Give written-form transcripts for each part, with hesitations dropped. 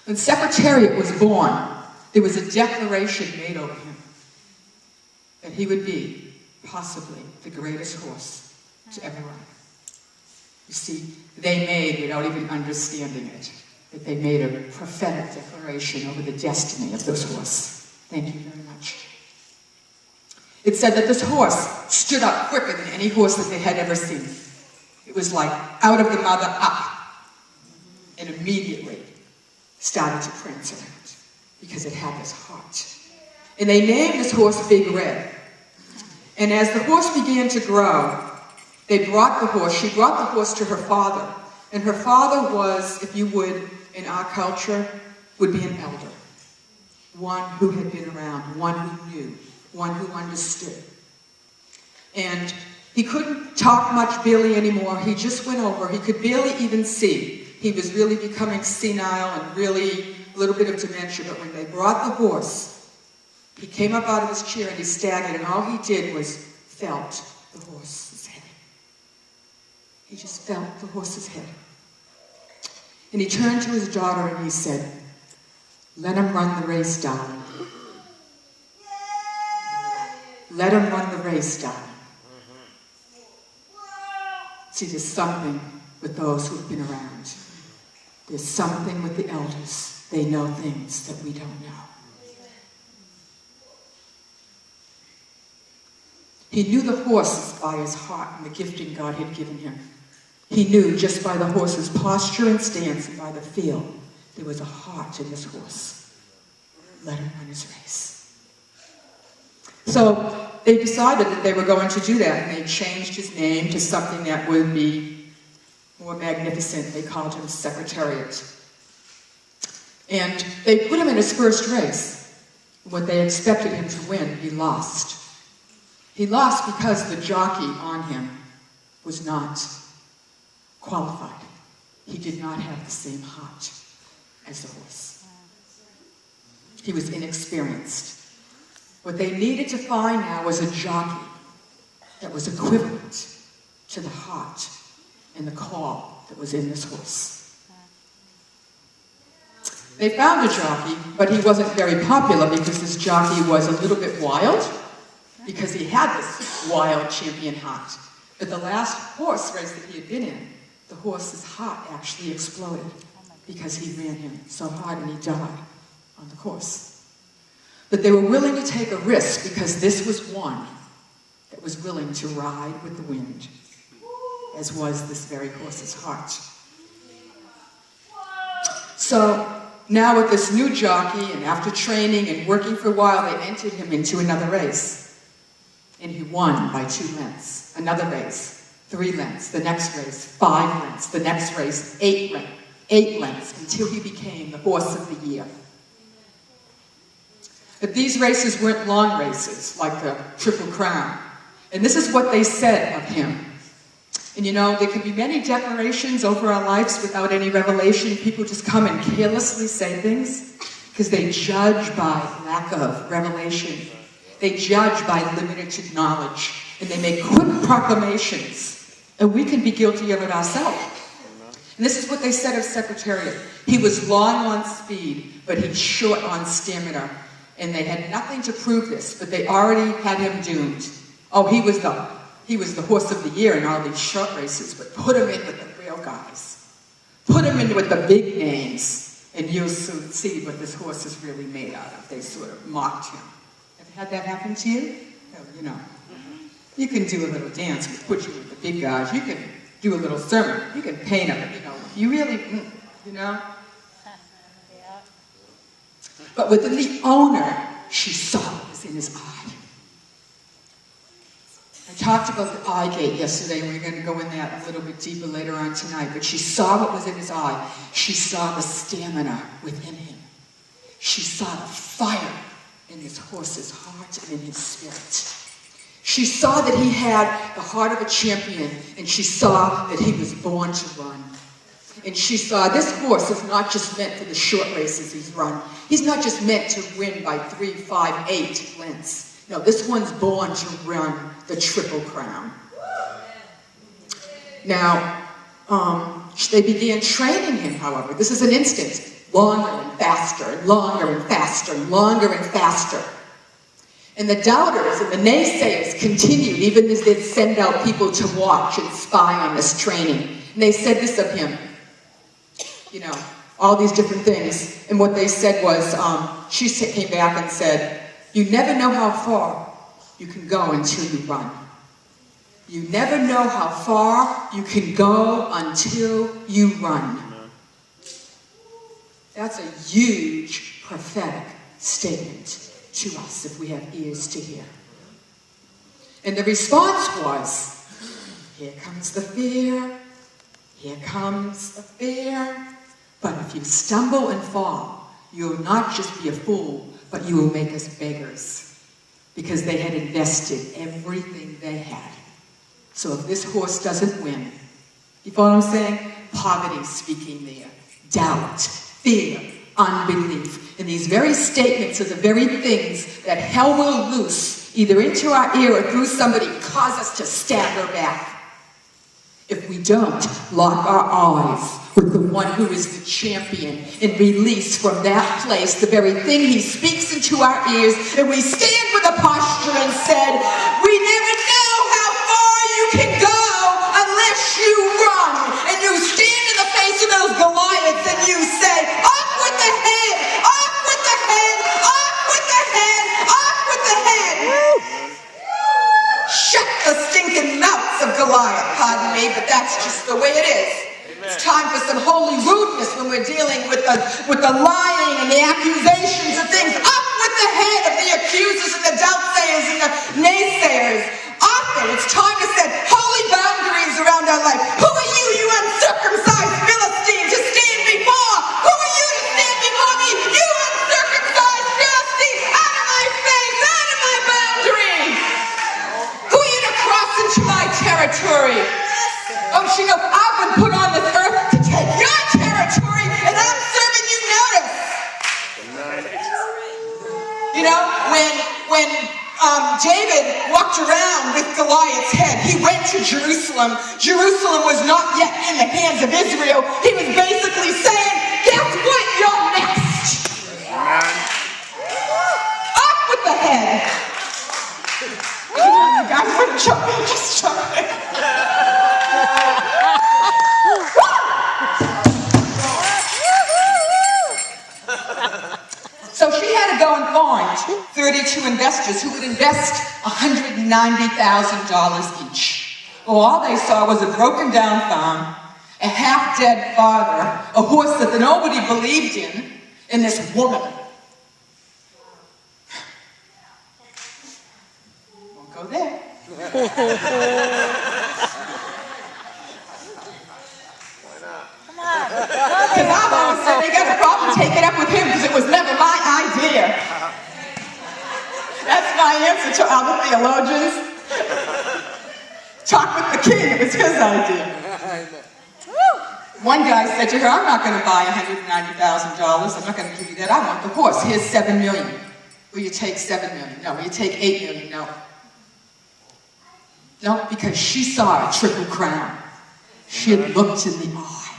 When Secretariat was born, there was a declaration made over him that he would be possibly the greatest horse to ever run. You see, they made, without even understanding it, that they made a prophetic declaration over the destiny of this horse. Thank you very much. It said that this horse stood up quicker than any horse that they had ever seen. It was like out of the mother up, and immediately started to prance around because it had this heart. And they named this horse Big Red. And as the horse began to grow, she brought the horse to her father. And her father was, if you would, in our culture, would be an elder. One who had been around, one who knew, one who understood. And he couldn't talk much barely anymore. He just went over. He could barely even see. He was really becoming senile and really a little bit of dementia. But when they brought the horse, he came up out of his chair and he staggered, and all he did was felt the horse's head. He just felt the horse's head. And he turned to his daughter and he said, "Let him run the race, darling. Let him run the race, darling." See, there's something with those who've been around. There's something with the elders. They know things that we don't know. He knew the horses by his heart and the gifting God had given him. He knew just by the horse's posture and stance and by the feel, there was a heart in this horse. Let him run his race. So they decided that they were going to do that, and they changed his name to something that would be more magnificent. They called him Secretariat. And they put him in his first race. What they expected him to win, he lost. He lost because the jockey on him was not qualified. He did not have the same heart as the horse. He was inexperienced. What they needed to find now was a jockey that was equivalent to the heart and the call that was in this horse. They found a jockey, but he wasn't very popular because this jockey was a little bit wild, because he had this wild champion heart. But the last horse race that he had been in, the horse's heart actually exploded because he ran him so hard and he died on the course. But they were willing to take a risk because this was one that was willing to ride with the wind, as was this very horse's heart. So now with this new jockey, and after training and working for a while, they entered him into another race. And he won by 2 lengths. Another race, 3 lengths. The next race, 5 lengths. The next race, 8 lengths, until he became the horse of the year. But these races weren't long races, like the Triple Crown. And this is what they said of him. And you know, there can be many declarations over our lives without any revelation. People just come and carelessly say things because they judge by lack of revelation. They judge by limited knowledge, and they make quick proclamations, and we can be guilty of it ourselves. And this is what they said of Secretariat. He was long on speed, but he's short on stamina, and they had nothing to prove this, but they already had him doomed. Oh, he was the horse of the year in all these short races, but put him in with the real guys. Put him in with the big names, and you'll soon see what this horse is really made out of. They sort of mocked him. Had that happen to you? Well, you know, you can do a little dance, we put you with the big guys, you can do a little sermon, you can paint them, you know, you really, you know. But within the owner, she saw what was in his eye. I talked about the eye gate yesterday, and we're going to go in that a little bit deeper later on tonight, but she saw what was in his eye. She saw the stamina within him. She saw the fire in his horse's heart and in his spirit. She saw that he had the heart of a champion, and she saw that he was born to run. And she saw this horse is not just meant for the short races he's run. He's not just meant to win by 3, 5, 8 lengths. No, this one's born to run the Triple Crown. Now, they began training him, however. This is an instant. longer and faster, and longer and faster, and longer and faster. And the doubters and the naysayers continued, even as they'd send out people to watch and spy on this training. And they said this of him, you know, all these different things. And what they said was, she came back and said, you never know how far you can go until you run. You never know how far you can go until you run. That's a huge prophetic statement to us if we have ears to hear. And the response was, here comes the fear, here comes the fear. But if you stumble and fall, you will not just be a fool, but you will make us beggars. Because they had invested everything they had. So if this horse doesn't win, you follow what I'm saying? Poverty speaking there, doubt, fear, unbelief. And these very statements are the very things that hell will loose, either into our ear or through somebody, cause us to stagger back. If we don't lock our eyes with the one who is the champion and release from that place the very thing he speaks into our ears, and we stand with a posture and said, we never know how far you can go unless you run. And you stand in the face of those Goliaths and you say, up with the head, up with the head, up with the head, up with the head. Shut the stinking mouths of Goliath, pardon me, but that's just the way it is. It's time for some holy rudeness when we're dealing with the lying and the accusations of things. Up with the head of the accusers and the doubtsayers and the naysayers. Up there. It's time to set holy boundaries around our life. Who are you, you uncircumcised Philistine, to stand before? Who are you to stand before me? You uncircumcised Philistine, out of my face, out of my boundaries. Who are you to cross into my territory? Oh, she knows I've been put on this earth to take your territory, and I'm serving you notice. You know, when David walked around with Goliath's head, he went to Jerusalem. Jerusalem was not yet in the hands of Israel. He was basically saying, guess what? You're next. Up with the head. You guys wouldn't jump in, just jump in. So she had to go and find 32 investors who would invest $190,000 each. Well, all they saw was a broken down farm, a half-dead father, a horse that nobody believed in, and this woman. Won't go there. Because I've always said they got a problem, take it up with him, because it was never my idea. That's my answer to all the theologians. Talk with the king, it was his idea. One guy said to her, I'm not going to buy $190,000, I'm not going to give you that, I want the horse, here's $7 million. Will you take $7 million? No. Will you take $8 million? No. No, because she saw a triple crown. She had looked in the eye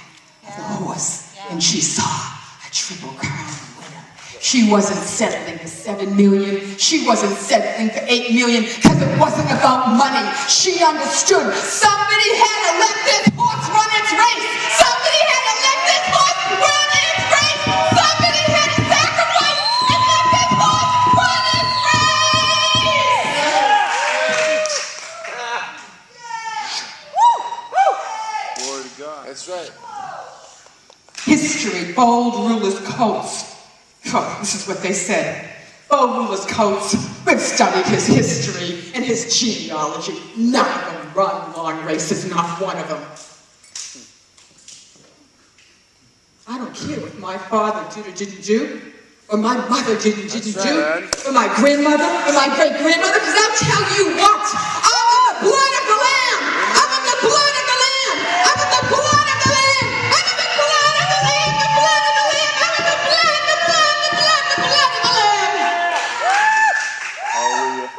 of the horse, and she saw a triple crown winner. She wasn't settling for $7 million. She wasn't settling for $8 million because it wasn't about money. She understood somebody had to let this horse run its race. Somebody had to let this horse run its race. Somebody had to sacrifice and let this horse run its race. Glory to God. That's right. History, bold rulers' coats. Oh, this is what they said. Bold rulers' coats. We've studied his history and his genealogy. None of them run long races, not one of them. I don't care what my father did or didn't do, or my mother did or didn't do, or my grandmother, or my great-grandmother, because I'll tell you what, I'm of the blood of the Lamb. I'm of the blood of the Lamb. I'm of the blood of the Lamb. I'm of the blood of the Lamb, the blood of the Lamb. I'm of the blood, the blood, the blood, the blood of the Lamb. Hallelujah.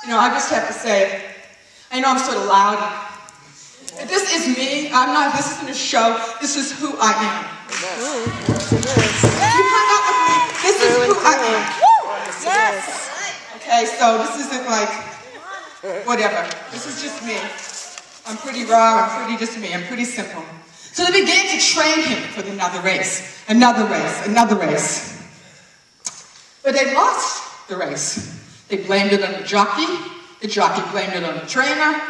You know, I just have to say, I know I'm sort of loud. This is me. This isn't a show. This is who I am. You hung out with me. This is who I am. Yes. Okay, so this isn't like, whatever. This is just me. I'm pretty raw. I'm pretty just me. I'm pretty simple. So they began to train him for another race, another race, another race. But they lost the race. They blamed it on the jockey blamed it on the trainer,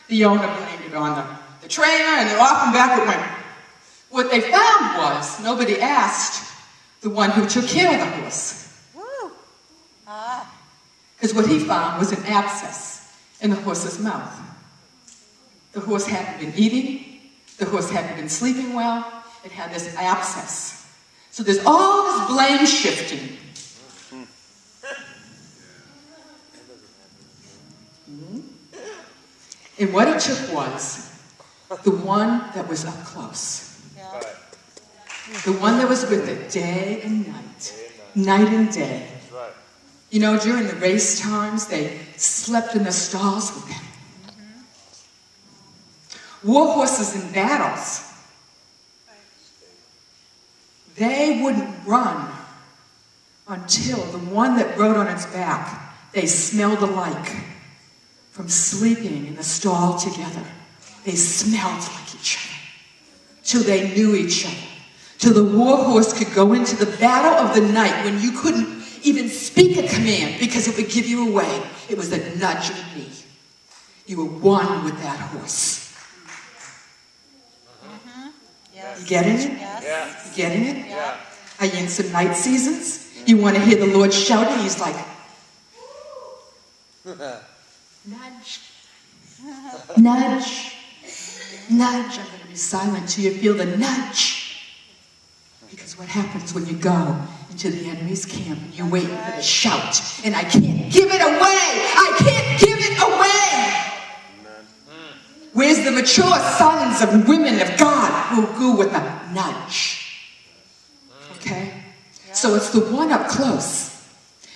the owner blamed it on the trainer, and then off and back it went. What they found was, nobody asked the one who took care of the horse. Because what he found was an abscess in the horse's mouth. The horse hadn't been eating, the horse hadn't been sleeping well, it had this abscess. So there's all this blame shifting. And what it took was the one that was up close. The one that was with it day and night, night and day. You know, during the race times, they slept in the stalls with them. War horses in battles, they wouldn't run until the one that rode on its back, they smelled alike. From sleeping in the stall together, they smelled like each other, till they knew each other, till the war horse could go into the battle of the night when you couldn't even speak a command because it would give you away. It was a nudge of a knee. You were one with that horse. Yes. You getting it? Yes. You getting it? Yeah. Are you in some night seasons? You want to hear the Lord shouting? He's like, nudge, nudge, nudge. I'm going to be silent till you feel the nudge. Because what happens when you go into the enemy's camp and you're waiting for the shout, and I can't give it away. I can't give it away. Where's the mature sons and women of God who go with a nudge? Okay? So it's the one up close.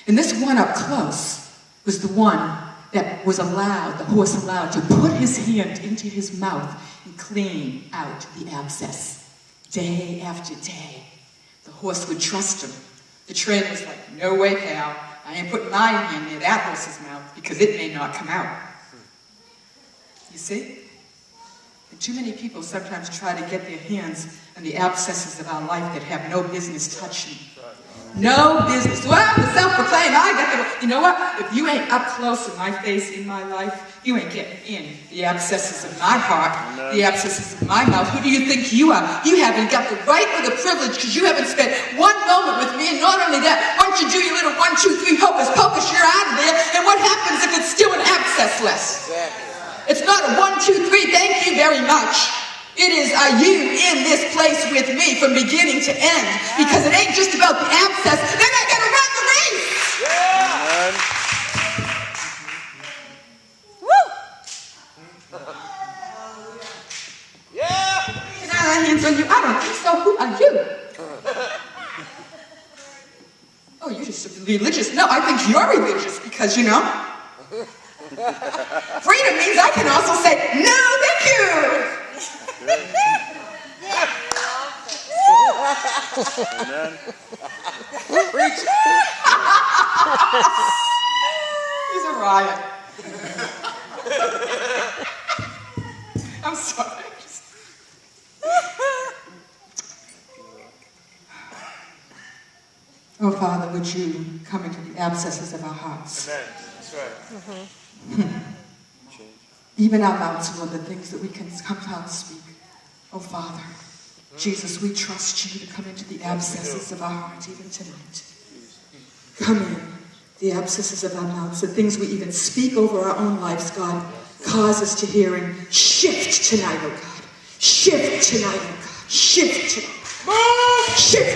And this one up close was the one that was allowed, the horse allowed, to put his hand into his mouth and clean out the abscess. Day after day, the horse would trust him. The trainer was like, no way, pal. I ain't putting my hand near that horse's mouth because it may not come out. You see? And too many people sometimes try to get their hands on the abscesses of our life that have no business touching. No business. Well, I'm the self-proclaimed. I got the... You know what? If you ain't up close in my face, in my life, you ain't getting in the abscesses of my heart, the abscesses of my mouth. Who do you think you are? You haven't got the right or the privilege because you haven't spent one moment with me. And not only that, once you do your little 1, 2, 3 hocus pocus, you're out of there. And what happens if it's still an abscessless? It's not a 1, 2, 3, thank you very much. It is, are you in this place with me from beginning to end? Because it ain't just about the abscess. Then I gotta run the race. Yeah. Woo! Yeah. Can I lay hands on you? I don't think so. Who are you? Oh, you're just religious. No, I think you're religious because, you know, freedom means I can also say, no, thank you. Amen. Preach. He's a riot. I'm sorry. Oh, Father, would you come into the abscesses of our hearts? Amen. That's right. Even our mouths, Lord, the things that we can sometimes speak. Oh, Father, Jesus, we trust you to come into the abscesses of our heart even tonight. Come in, the abscesses of our mouths, the things we even speak over our own lives, God. Cause us to hear and shift tonight, oh God. Shift tonight, oh God. Shift tonight. Shift.